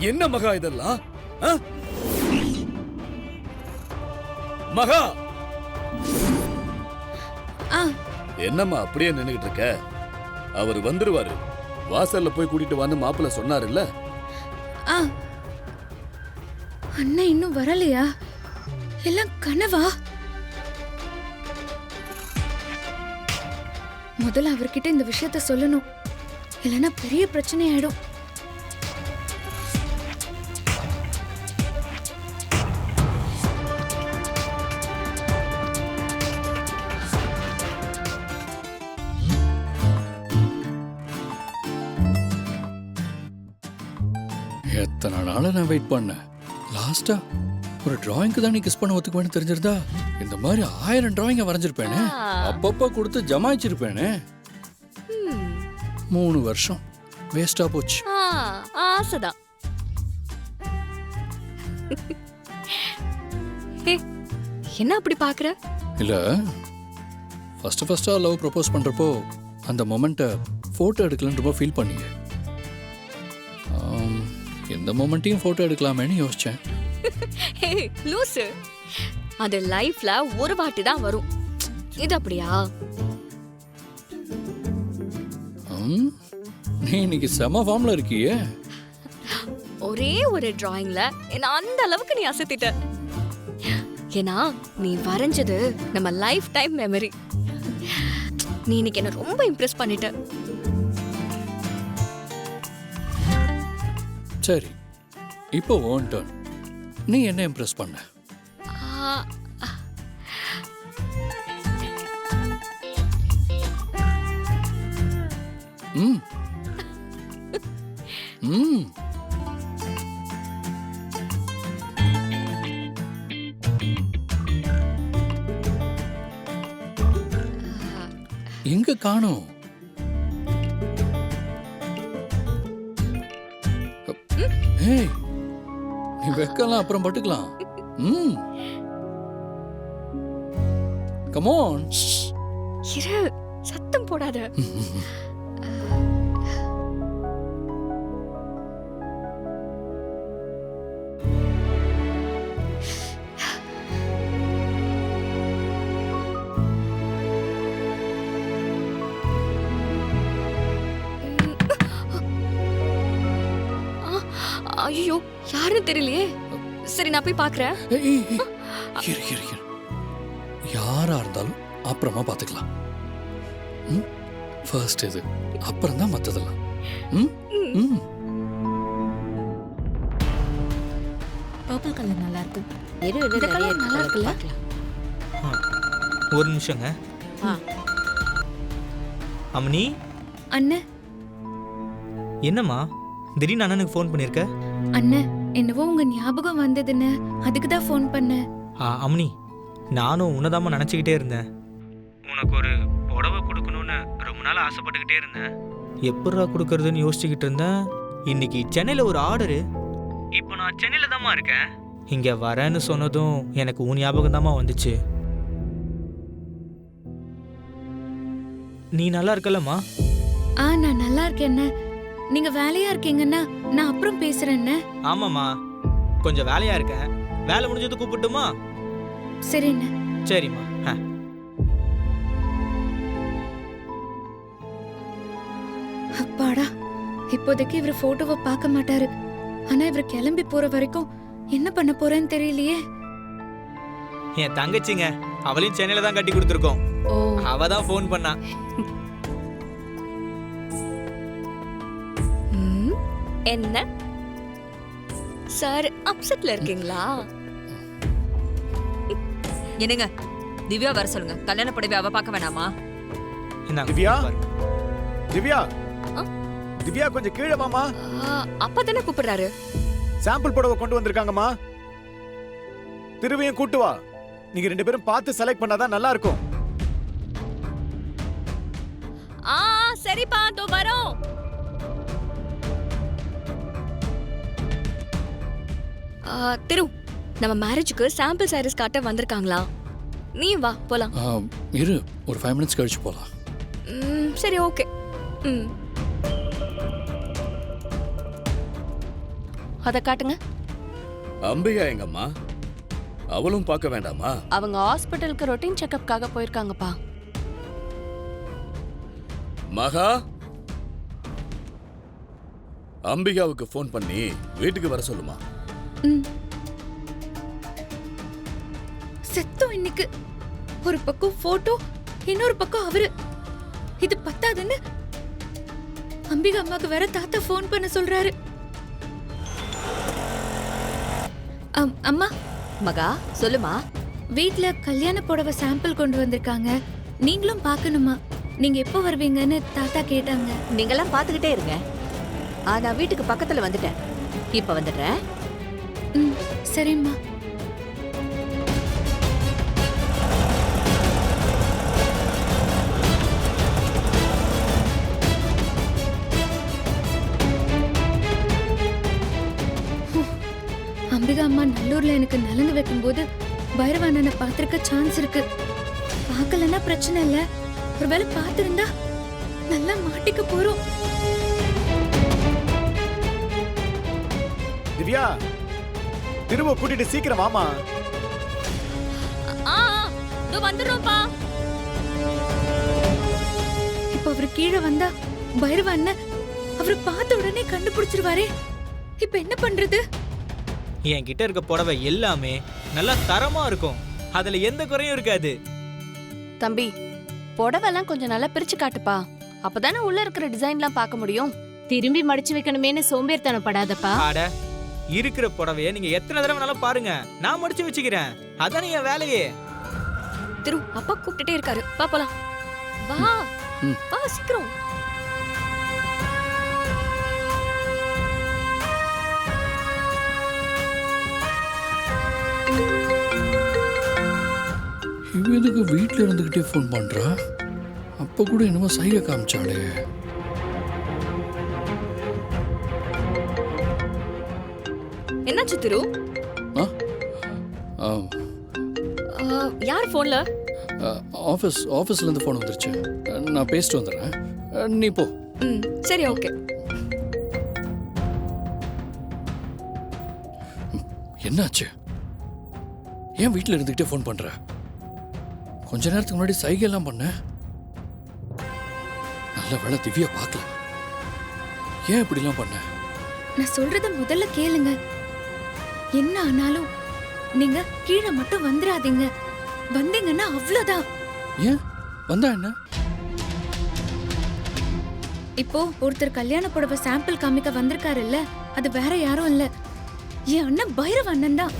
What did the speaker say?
என்ன மகா இதெல்லாம்? மகா என்னம்மா அப்படியே நின்னுகிட்டு இருக்க? அவர் வந்துருவாரு. வாசல்ல போய் கூட்டிட்டு வான்னு மாப்பிள்ள சொன்னாருல்ல. அண்ணா இன்னும் வரலையா? எல்லாம் கனவா? முதல்ல அவர்கிட்ட இந்த விஷயத்த சொல்லணும், இல்லைன்னா பெரிய பிரச்சனை ஆயிடும். எத்தனை நாளா நான் வெயிட் பண்ணேன். லாஸ்டா ஒரு டிராயிங்க்கு தான் நீ கிஸ் பண்ண ஒத்துக்குவேன்னு தெரிஞ்சிருந்தா இந்த மாதிரி 1000 டிராயிங்க வரைஞ்சிருப்பேனே. அப்பப்ப கொடுத்து ஜமாய்ச்சிருப்பேனே. 3 வருஷம் வேஸ்டா போச்சு. ஆசைதான். என்ன அப்படி பாக்குற? இல்ல, ஃபர்ஸ்டா லவ் ப்ரப்போஸ் பண்றப்போ அந்த மொமெண்ட்டை போட்டோ எடுக்கலன்னு ரொம்ப ஃபீல் பண்ணீங்க. இந்த மொமெண்ட்டையும் போட்டோ எடுக்கலாமேன்னு யோசிச்சேன். லூசு, அது லைஃப்ல ஒரு வாட்டி தான் வரும். இது அப்படியா? நீ இன்னைக்கு செம ஃபார்ம்ல இருக்கியே. ஒரே ஒரு டிராயிங்ல என்ன அந்த அளவுக்கு நீ அசத்திட்ட. ஏன்னா நீ வரைஞ்சது நம்ம லைஃப் டைம் மெமரி. நீ இன்னைக்கு என்ன ரொம்ப இம்ப்ரெஸ் பண்ணிட்ட. சரி, இப்போ ஓன் டர்ன். நீ என்ன இம்ப்ரெஸ் பண்ண? ம் ம் எங்க காணோம்? ஏய், நீ வெக்கலாம், அப்புறம் பட்டுக்கலாம். ம் கம் ஆன். இரு, சத்தம் போடாத. ஐயோ, யாருன்னு தெரியலையே. சரி, நான் போய் பாக்குறேன். யாரா இருந்தாலும் அப்புறமா பாத்துக்கலாம். ஃபர்ஸ்ட் இது, அப்புறம் தான் மத்ததெல்லாம். பர்பிள் கலர் நல்லா இருக்கு. இந்த கலர் நல்லா இருக்குல்ல? ஒரு நிமிஷங்க. அம்மனி. அண்ணே. என்னம்மா திடீர்னு அண்ணனுக்கு ஃபோன் பண்ணிருக்க? அண்ணே, என்னவோ உங்க ஞாபகம் வந்ததுன்னு அதுக்கு தான் ஃபோன் பண்ணேன். அம்மனி, நானும் உன்னதாம நினச்சிக்கிட்டே இருந்தேன். உனக்கு ஒரு புடவை கொடுக்கணும்னு ரொம்ப நாள் ஆசைப்பட்டுக்கிட்டே இருந்தேன். எப்படா கொடுக்கறதுன்னு யோசிச்சுக்கிட்டு இருந்தேன். இன்னைக்கு சென்னையில் ஒரு ஆர்டரு. இப்போ நான் சென்னையில் தாம்மா இருக்கேன். இங்கே வரேன்னு சொன்னதும் எனக்கு உன் ஞாபகம் தாம்மா வந்துச்சு. நீ நல்லா இருக்கலம்மா? நான் நல்லா இருக்கேன். நீங்க வேலையா இருக்கீங்கன்னா நான் அப்புறம் பேசுறேன். ஆமாம்மா, கொஞ்சம் வேலையா இருக்கேன். வேலை முடிஞ்சது கூப்பிட்டுமா? சரிண்ணே. சரிம்மா. அப்பாடா, இப்போதைக்கு இவர் போட்டோவை பார்க்க மாட்டாரு. ஆனா இவர் கிளம்பி போற வரைக்கும் என்ன பண்ண போறேன்னு தெரியலையே. என் தங்கச்சிங்க, அவளையும் சென்னையில தான் கட்டி கொடுத்துருக்கோம். அவ தான் ஃபோன் பண்ணா. என்ன சார், அப்செட்ல இருக்கீங்களா? என்னங்க, திவ்யா வர சொல்லுங்க. கல்யாண புடவை அவ பார்க்க வேணாமா? திவ்யா, திவ்யா, திவ்யா கொஞ்சம் கீழே வாமா. அப்பா தானே கூப்பிடுறாரு. சாம்பிள் புடவை கொண்டு வந்திருக்காங்கம்மா. திருவியும் கூட்டு வா. நீங்க 2 பேரும் பார்த்து செலக்ட் பண்ணாதான் நல்லா இருக்கும். சரிப்பா, தோ வரோம். திரு, நம்ம மேரேஜுக்கு சாம்பிள் சாரீஸ் காட்ட வந்திருக்காங்களா? நீ வா போலாம். இரு, ஒரு 5 minutes கழிச்சு போலாம். சரி, ஓகே. அத காட்டுங்க. அம்பிகா எங்கம்மா? அவளும் பார்க்க வேண்டாமா? அவங்க ஹாஸ்பிட்டலுக்கு ரொட்டீன் செக்கப்காக போயிருக்காங்கப்பா. மகா, அம்பிகாவுக்கு ஃபோன் பண்ணி வீட்டுக்கு வர சொல்லுமா. ம். செத்தோம் இன்னைக்கு. ஒரு பக்கம் போட்டோ, இன்னொரு பக்கம் அவரு. இது பத்தாதுன்னு அம்பிகா அம்மாக்கு வேற தாத்தா ஃபோன் பண்ண சொல்றாரு. அம்மா, மகா சொல்லுமா. வீட்ல கல்யாண புடவை சாம்பிள் கொண்டு வந்திருக்காங்க. நீங்களும் பார்க்கணுமா? நீங்க எப்போ வருவீங்கன்னு தாத்தா கேட்டாங்க. நீங்கெல்லாம் பாத்துக்கிட்டே இருங்க. நான் வீட்டுக்கு பக்கத்துல வந்துட்டேன். இப்ப வந்துடுறேன். ம், சரிம்மா. அம்பிகா அம்மா நல்லூர்ல எனக்கு நலங்கு வைக்கும்போது பைரவானனை பார்த்திருக்க சான்ஸ் இருக்கு. பார்க்கலன்னா பிரச்சனை இல்ல. ஒருவேளை பார்த்திருந்தா நல்லா மாட்டிக்க போறோம். திவ்யா, திரும்ப கூட்டிட்டு சீக்கிரம் வாமா. வந்துடுறோம்ப்பா. இப்ப அவரு கீழே வந்தா பைரவான அவரு பார்த்த உடனே கண்டுபிடிச்சிருவாரே. இப்ப என்ன பண்றது? என் கிட்ட இருக்க புடவை எல்லாமே நல்லா தரமா இருக்கும். அதுல எந்த குறையும் இருக்காது. தம்பி, புடவெல்லாம் கொஞ்சம் நல்லா பிரிச்சு காட்டுப்பா. அப்பதானே உள்ள இருக்கிற டிசைன்லாம் பார்க்க முடியும். திரும்பி மடிச்சு வைக்கணுமேனு சோம்பேறித்தனப்படாதப்பா. ஆட, இருக்கிற புடவைய நீங்க எத்தனை தடவை வேணாலும் பாருங்க. நான் மடிச்சு வச்சுக்கிறேன். அதானே என் வேலையே. திரு, அப்பா கூப்பிட்டுட்டே இருக்காரு. வா போலாம். வா வா சீக்கிரம். இவ எதுக்கு வீட்டில் இருந்துக்கிட்டே ஃபோன் பண்ணுறா? அப்போ கூட என்னமோ சைகை காமிச்சாளே. என்னாச்சு திரு? ஆ, யார் போன்ல? ஆஃபீஸ்லேருந்து ஃபோன் வந்துருச்சு. நான் பேசிட்டு வந்துடுறேன். நீ போ. ம், சரி, ஓகே. என்னாச்சு? ஏன் வீட்டில் இருந்துக்கிட்டே ஃபோன் பண்ணுற? கொஞ்ச நேரத்துக்கு முன்னாடி சைகையெல்லாம் பண்ண. நல்ல வேளை திவ்யா பார்க்கல. ஏன் இப்படிலாம் பண்ண? நான் சொல்றத முதல்ல கேளுங்க. என்ன ஆனாலும் நீங்க கீழே மட்டும் வந்துடாதீங்க. வந்தீங்கன்னா அவ்வளவுதான். ஏன் வந்தா என்ன? இப்போ ஒருத்தர் கல்யாண புடவை சாம்பிள் காமிக்க வந்திருக்காருல்ல, அது வேற யாரும் இல்ல, என் அண்ணன் பைரவ அண்ணன் தான்.